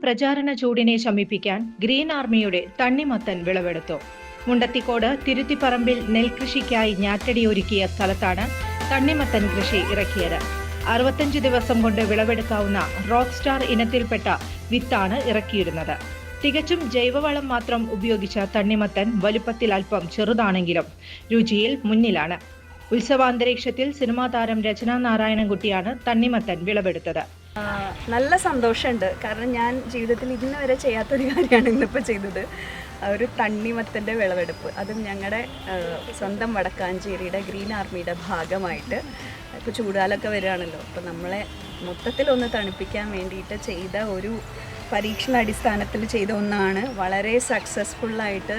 പ്രചാരണ ചൂടിനെ ശമിപ്പിക്കാൻ ഗ്രീൻ ആർമിയുടെ തണ്ണിമത്തൻ വിളവെടുത്തു. മുണ്ടത്തിക്കോട് തിരുത്തിപ്പറമ്പിൽ നെൽകൃഷിക്കായി ഞാറ്റടിയൊരുക്കിയ സ്ഥലത്താണ് തണ്ണിമത്തൻ കൃഷി ഇറക്കിയത്. 65 ദിവസം കൊണ്ട് വിളവെടുക്കാവുന്ന റോക്ക് സ്റ്റാർ ഇനത്തിൽപ്പെട്ട വിത്താണ് ഇറക്കിയിരുന്നത്. തികച്ചും ജൈവവളം മാത്രം ഉപയോഗിച്ച തണ്ണിമത്തൻ വലുപ്പത്തിൽ അല്പം ചെറുതാണെങ്കിലും രുചിയിൽ മുന്നിലാണ്. ഉത്സവാന്തരീക്ഷത്തിൽ സിനിമാ താരം രചന നാരായണൻകുട്ടിയാണ് തണ്ണിമത്തൻ വിളവെടുത്തത്. നല്ല സന്തോഷമുണ്ട്. കാരണം ഞാൻ ജീവിതത്തിൽ ഇന്ന് വരെ ചെയ്യാത്തൊരു കാര്യമാണ് ഇന്നിപ്പോൾ ചെയ്തത്. ഒരു തണ്ണിമത്തൻ്റെ വിളവെടുപ്പ്, അതും ഞങ്ങളുടെ സ്വന്തം വടക്കാഞ്ചേരിയുടെ ഗ്രീൻ ആർമിയുടെ ഭാഗമായിട്ട്. ഇപ്പോൾ ചൂടുകാലമൊക്കെ വരികയാണല്ലോ, അപ്പോൾ നമ്മളെ മൊത്തത്തിലൊന്ന് തണുപ്പിക്കാൻ വേണ്ടിയിട്ട് ചെയ്ത ഒരു പരീക്ഷണാടിസ്ഥാനത്തിൽ ചെയ്ത ഒന്നാണ്. വളരെ സക്സസ്ഫുള്ളായിട്ട്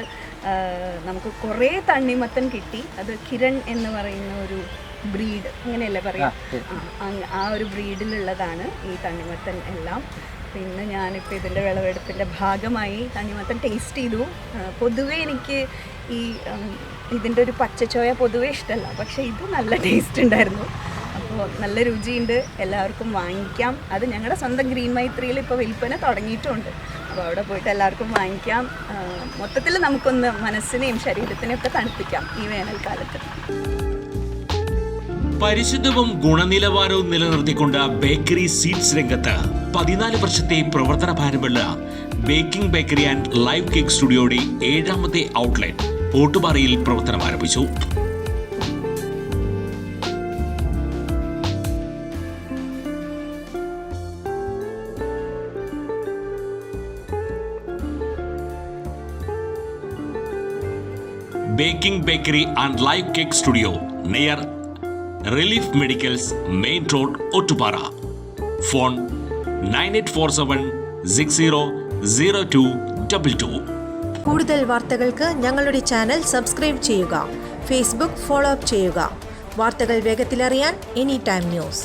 നമുക്ക് കുറേ തണ്ണിമത്തൻ കിട്ടി. അത് കിരൺ എന്ന് പറയുന്ന ഒരു ബ്രീഡ്, അങ്ങനെയല്ലേ പറയാം, ആ ഒരു ബ്രീഡിലുള്ളതാണ് ഈ തണ്ണിമത്തൻ എല്ലാം. പിന്നെ ഞാനിപ്പോൾ ഇതിൻ്റെ വിളവെടുപ്പിൻ്റെ ഭാഗമായി തണ്ണിമത്തൻ ടേസ്റ്റ് ചെയ്തു. പൊതുവേ എനിക്ക് ഈ ഇതിൻ്റെ ഒരു പച്ചച്ചോയ പൊതുവേ ഇഷ്ടമല്ല, പക്ഷേ ഇത് നല്ല ടേസ്റ്റ് ഉണ്ടായിരുന്നു. അപ്പോൾ നല്ല രുചിയുണ്ട്, എല്ലാവർക്കും വാങ്ങിക്കാം. അത് ഞങ്ങളുടെ സ്വന്തം ഗ്രീൻ മൈത്രിയിൽ ഇപ്പോൾ വിൽപ്പന തുടങ്ങിയിട്ടുമുണ്ട്. അപ്പോൾ അവിടെ പോയിട്ട് എല്ലാവർക്കും വാങ്ങിക്കാം. മൊത്തത്തിൽ നമുക്കൊന്ന് മനസ്സിനെയും ശരീരത്തിനെയും ഒക്കെ തണുപ്പിക്കാം ഈ വേനൽക്കാലത്ത്. പരിശുദ്ധവും ഗുണനിലവാരവും നിലനിർത്തിക്കൊണ്ട് ബേക്കറി സ്വീറ്റ്സ് രംഗത്ത് 14 വർഷത്തെ പ്രവർത്തന ഭാരമുള്ള baking bakery and live cake സ്റ്റുഡിയോയുടെ 7ാമത്തെ ഔട്ട്ലെറ്റ് ഓട്ടുപാറയിൽ പ്രവർത്തനം ആരംഭിച്ചു. Baking bakery and live cake studio near relief medicals, main road, Ottupara. Phone 9847600222. കൂടുതൽ വാർത്തകൾക്ക് ഞങ്ങളുടെ ചാനൽ സബ്സ്ക്രൈബ് ചെയ്യുക. ഫേസ്ബുക്ക് ഫോളോ അപ്പ് ചെയ്യുക. വാർത്തകൾ വേഗത്തിലറിയാൻ എനി ടൈം ന്യൂസ്.